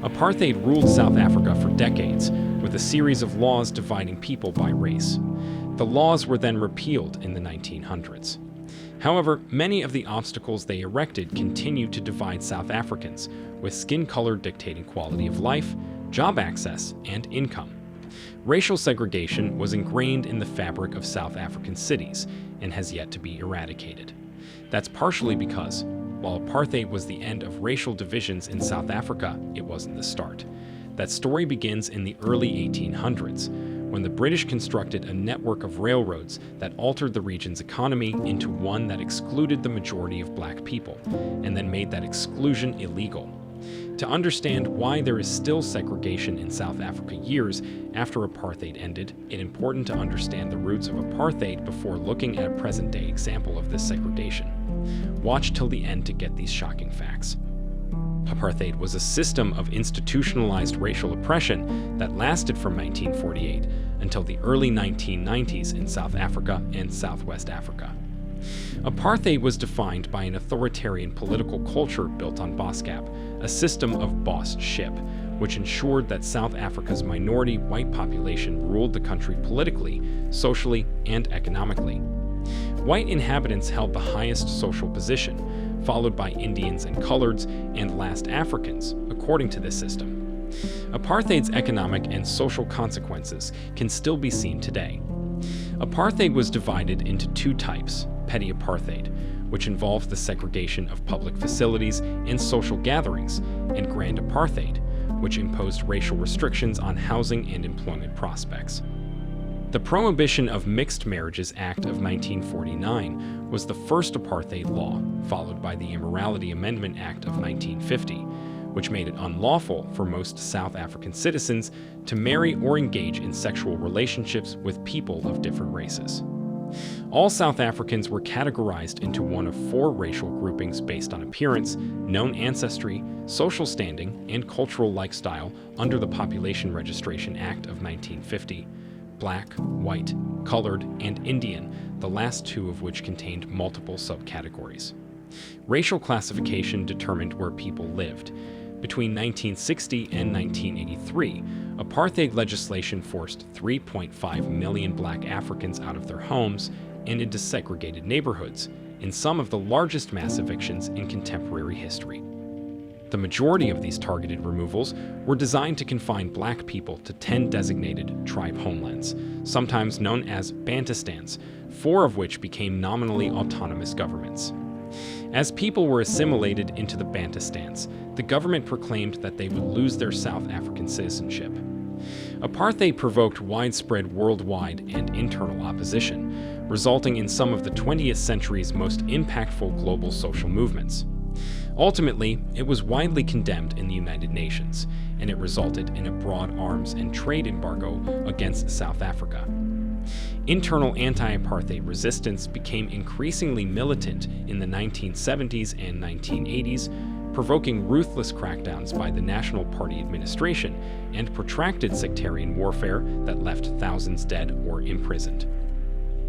Apartheid ruled South Africa for decades, with a series of laws dividing people by race. The laws were then repealed in the 1900s. However, many of the obstacles they erected continued to divide South Africans, with skin color dictating quality of life, job access, and income. Racial segregation was ingrained in the fabric of South African cities and has yet to be eradicated. That's partially because, while apartheid was the end of racial divisions in South Africa, it wasn't the start. That story begins in the early 1800s, when the British constructed a network of railroads that altered the region's economy into one that excluded the majority of black people, and then made that exclusion illegal. To understand why there is still segregation in South Africa years after apartheid ended, it's important to understand the roots of apartheid before looking at a present-day example of this segregation. Watch till the end to get these shocking facts. Apartheid was a system of institutionalized racial oppression that lasted from 1948 until the early 1990s in South Africa and Southwest Africa. Apartheid was defined by an authoritarian political culture built on boskap, a system of boss-ship, which ensured that South Africa's minority white population ruled the country politically, socially, and economically. White inhabitants held the highest social position, followed by Indians and coloreds, and last Africans, according to this system. Apartheid's economic and social consequences can still be seen today. Apartheid was divided into two types: petty apartheid, which involved the segregation of public facilities and social gatherings, and grand apartheid, which imposed racial restrictions on housing and employment prospects. The Prohibition of Mixed Marriages Act of 1949 was the first apartheid law, followed by the Immorality Amendment Act of 1950, which made it unlawful for most South African citizens to marry or engage in sexual relationships with people of different races. All South Africans were categorized into one of four racial groupings based on appearance, known ancestry, social standing, and cultural lifestyle under the Population Registration Act of 1950. Black, white, colored, and Indian, the last two of which contained multiple subcategories. Racial classification determined where people lived. Between 1960 and 1983, apartheid legislation forced 3.5 million black Africans out of their homes and into segregated neighborhoods, in some of the largest mass evictions in contemporary history. The majority of these targeted removals were designed to confine black people to 10 designated tribe homelands, sometimes known as Bantustans, 4 of which became nominally autonomous governments. As people were assimilated into the Bantustans, the government proclaimed that they would lose their South African citizenship. Apartheid provoked widespread worldwide and internal opposition, resulting in some of the 20th century's most impactful global social movements. Ultimately, it was widely condemned in the United Nations, and it resulted in a broad arms and trade embargo against South Africa. Internal anti-apartheid resistance became increasingly militant in the 1970s and 1980s, provoking ruthless crackdowns by the National Party administration and protracted sectarian warfare that left thousands dead or imprisoned.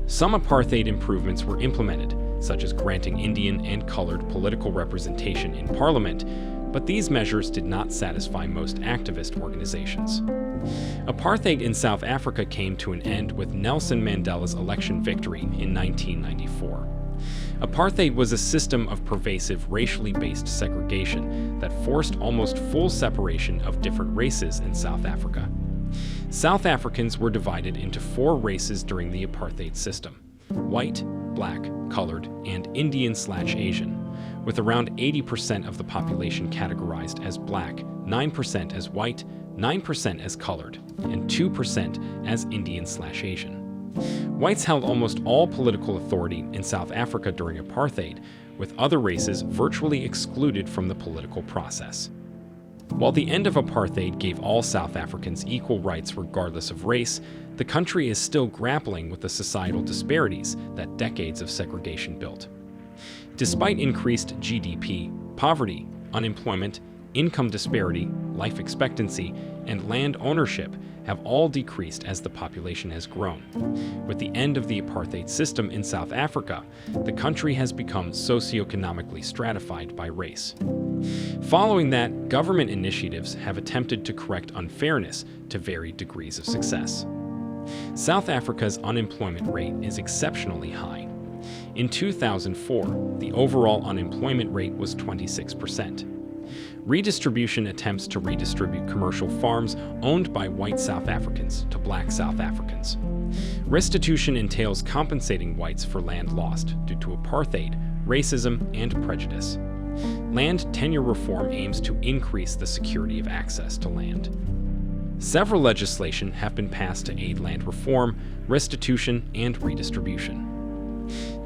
Some apartheid improvements were implemented, such as granting Indian and colored political representation in parliament, but these measures did not satisfy most activist organizations. Apartheid in South Africa came to an end with Nelson Mandela's election victory in 1994. Apartheid was a system of pervasive racially based segregation that forced almost full separation of different races in South Africa. South Africans were divided into 4 races during the apartheid system: white, black, colored, and Indian/Asian, with around 80% of the population categorized as black, 9% as white, 9% as colored, and 2% as Indian/Asian. Whites held almost all political authority in South Africa during apartheid, with other races virtually excluded from the political process. While the end of apartheid gave all South Africans equal rights regardless of race, the country is still grappling with the societal disparities that decades of segregation built. Despite increased GDP, poverty, unemployment, income disparity, life expectancy, and land ownership have all decreased as the population has grown. With the end of the apartheid system in South Africa, the country has become socioeconomically stratified by race. Following that, government initiatives have attempted to correct unfairness to varied degrees of success. South Africa's unemployment rate is exceptionally high. In 2004, the overall unemployment rate was 26%. Redistribution attempts to redistribute commercial farms owned by white South Africans to black South Africans. Restitution entails compensating whites for land lost due to apartheid, racism, and prejudice. Land tenure reform aims to increase the security of access to land. Several legislation have been passed to aid land reform, restitution, and redistribution.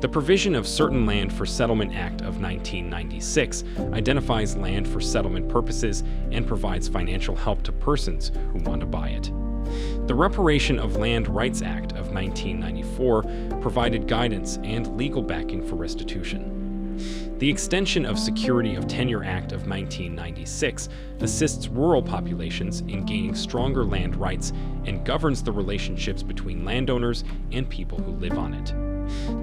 The provision of Certain Land for Settlement Act of 1996 identifies land for settlement purposes and provides financial help to persons who want to buy it. The Reparation of Land Rights Act of 1994 provided guidance and legal backing for restitution. The Extension of Security of Tenure Act of 1996 assists rural populations in gaining stronger land rights and governs the relationships between landowners and people who live on it.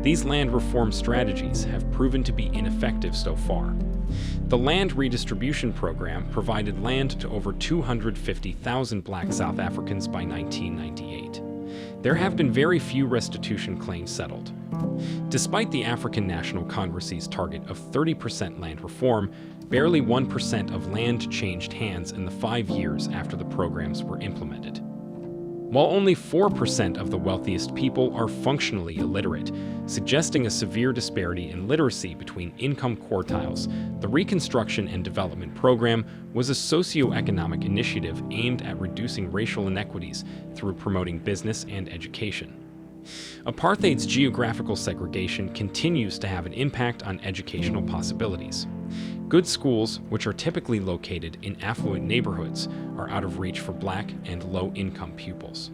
These land reform strategies have proven to be ineffective so far. The Land Redistribution Program provided land to over 250,000 black South Africans by 1998. There have been very few restitution claims settled. Despite the African National Congress's target of 30% land reform, barely 1% of land changed hands in the 5 years after the programs were implemented. While only 4% of the wealthiest people are functionally illiterate, suggesting a severe disparity in literacy between income quartiles, the Reconstruction and Development Program was a socio-economic initiative aimed at reducing racial inequities through promoting business and education. Apartheid's geographical segregation continues to have an impact on educational possibilities. Good schools, which are typically located in affluent neighborhoods, are out of reach for black and low-income pupils.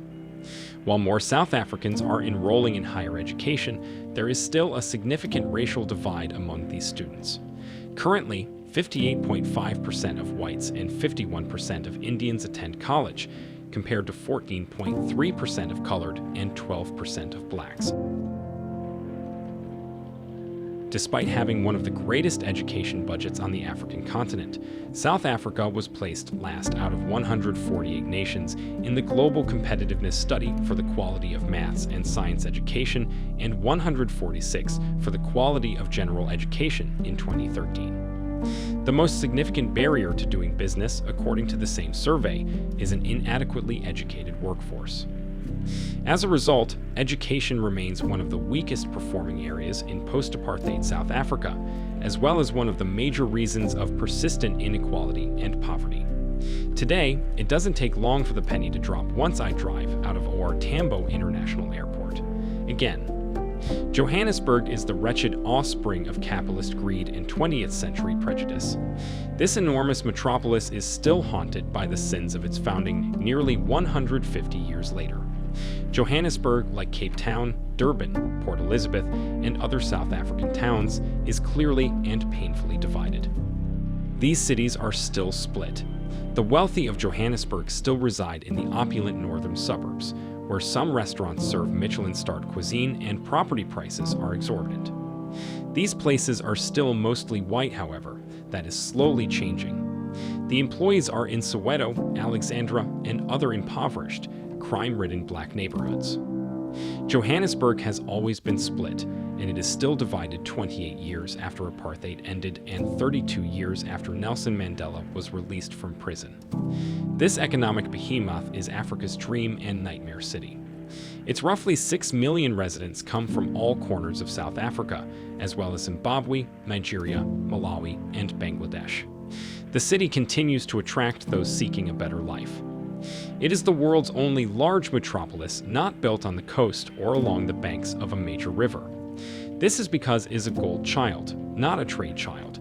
While more South Africans are enrolling in higher education, there is still a significant racial divide among these students. Currently, 58.5% of whites and 51% of Indians attend college, compared to 14.3% of colored and 12% of blacks. Despite having one of the greatest education budgets on the African continent, South Africa was placed last out of 148 nations in the Global Competitiveness Study for the quality of maths and science education and 146 for the quality of general education in 2013. The most significant barrier to doing business, according to the same survey, is an inadequately educated workforce. As a result, education remains one of the weakest performing areas in post-apartheid South Africa, as well as one of the major reasons of persistent inequality and poverty. Today, it doesn't take long for the penny to drop once I drive out of OR Tambo International Airport. Again, Johannesburg is the wretched offspring of capitalist greed and 20th century prejudice. This enormous metropolis is still haunted by the sins of its founding nearly 150 years later. Johannesburg, like Cape Town, Durban, Port Elizabeth, and other South African towns, is clearly and painfully divided. These cities are still split. The wealthy of Johannesburg still reside in the opulent northern suburbs, where some restaurants serve Michelin-starred cuisine and property prices are exorbitant. These places are still mostly white, however. That is slowly changing. The employees are in Soweto, Alexandra, and other impoverished, crime-ridden black neighborhoods. Johannesburg has always been split, and it is still divided 28 years after apartheid ended and 32 years after Nelson Mandela was released from prison. This economic behemoth is Africa's dream and nightmare city. Its roughly 6 million residents come from all corners of South Africa, as well as Zimbabwe, Nigeria, Malawi, and Bangladesh. The city continues to attract those seeking a better life. It is the world's only large metropolis not built on the coast or along the banks of a major river. This is because it is a gold child, not a trade child.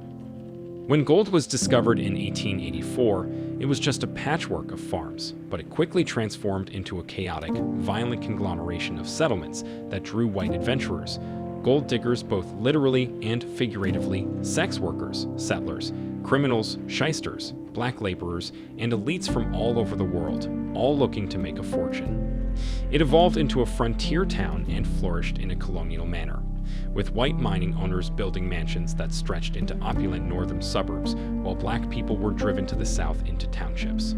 When gold was discovered in 1884, it was just a patchwork of farms, but it quickly transformed into a chaotic, violent conglomeration of settlements that drew white adventurers, gold diggers both literally and figuratively, sex workers, settlers, criminals, shysters, black laborers, and elites from all over the world, all looking to make a fortune. It evolved into a frontier town and flourished in a colonial manner. with white mining owners building mansions that stretched into opulent northern suburbs, while black people were driven to the south into townships.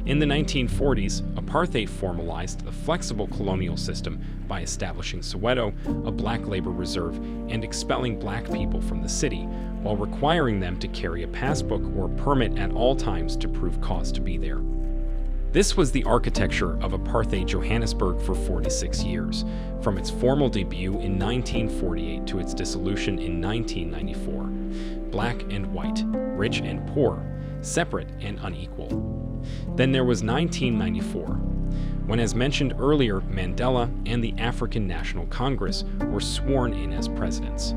In the 1940s, apartheid formalized the flexible colonial system by establishing Soweto, a black labor reserve, and expelling black people from the city, while requiring them to carry a passbook or permit at all times to prove cause to be there. This was the architecture of apartheid Johannesburg for 46 years, from its formal debut in 1948 to its dissolution in 1994. Black and white, rich and poor, separate and unequal. Then there was 1994, when, as mentioned earlier, Mandela and the African National Congress were sworn in as presidents.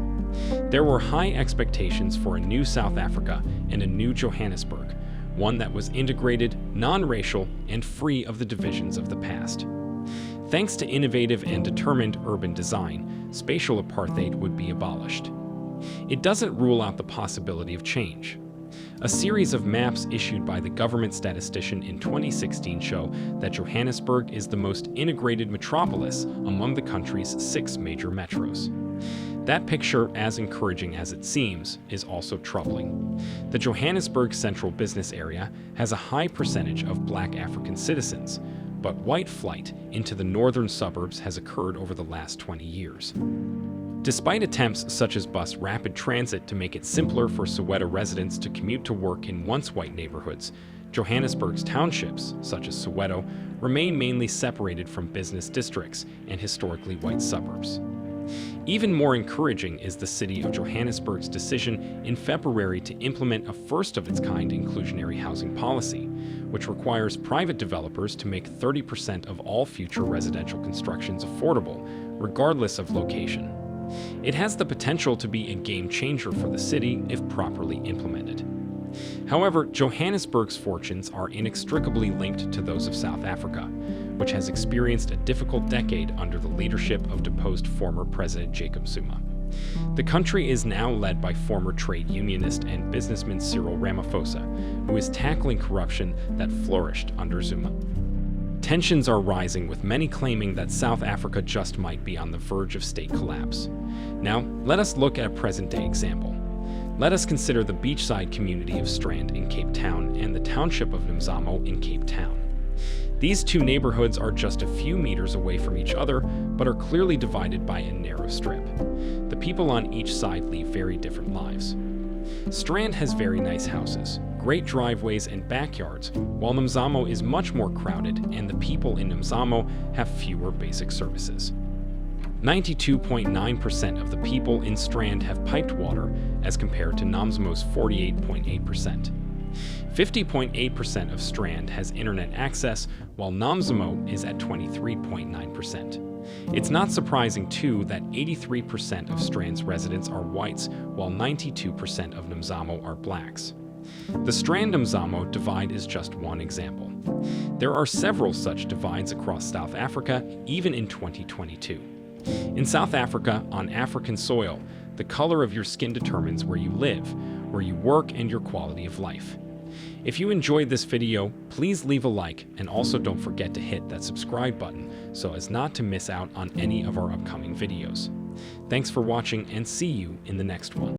There were high expectations for a new South Africa and a new Johannesburg, one that was integrated, non-racial, and free of the divisions of the past. Thanks to innovative and determined urban design, spatial apartheid would be abolished. It doesn't rule out the possibility of change. A series of maps issued by the government statistician in 2016 show that Johannesburg is the most integrated metropolis among the country's 6 major metros. That picture, as encouraging as it seems, is also troubling. The Johannesburg Central Business Area has a high percentage of black African citizens, but white flight into the northern suburbs has occurred over the last 20 years. Despite attempts such as bus rapid transit to make it simpler for Soweto residents to commute to work in once white neighborhoods, Johannesburg's townships, such as Soweto, remain mainly separated from business districts and historically white suburbs. Even more encouraging is the city of Johannesburg's decision in February to implement a first-of-its-kind inclusionary housing policy, which requires private developers to make 30% of all future residential constructions affordable, regardless of location. It has the potential to be a game changer for the city if properly implemented. However, Johannesburg's fortunes are inextricably linked to those of South Africa, which has experienced a difficult decade under the leadership of deposed former President Jacob Zuma. The country is now led by former trade unionist and businessman Cyril Ramaphosa, who is tackling corruption that flourished under Zuma. Tensions are rising, with many claiming that South Africa just might be on the verge of state collapse. Now, let us look at a present-day example. Let us consider the beachside community of Strand in Cape Town and the township of Nomzamo in Cape Town. These two neighborhoods are just a few meters away from each other, but are clearly divided by a narrow strip. The people on each side lead very different lives. Strand has very nice houses, great driveways and backyards, while Nomzamo is much more crowded and the people in Nomzamo have fewer basic services. 92.9% of the people in Strand have piped water, as compared to Nomzamo's 48.8%. 50.8% of Strand has internet access, while Nomzamo is at 23.9%. It's not surprising, too, that 83% of Strand's residents are whites, while 92% of Nomzamo are blacks. The Strand-Nomzamo divide is just one example. There are several such divides across South Africa, even in 2022. In South Africa, on African soil, the color of your skin determines where you live, where you work, and your quality of life. If you enjoyed this video, please leave a like, and also don't forget to hit that subscribe button so as not to miss out on any of our upcoming videos. Thanks for watching, and see you in the next one.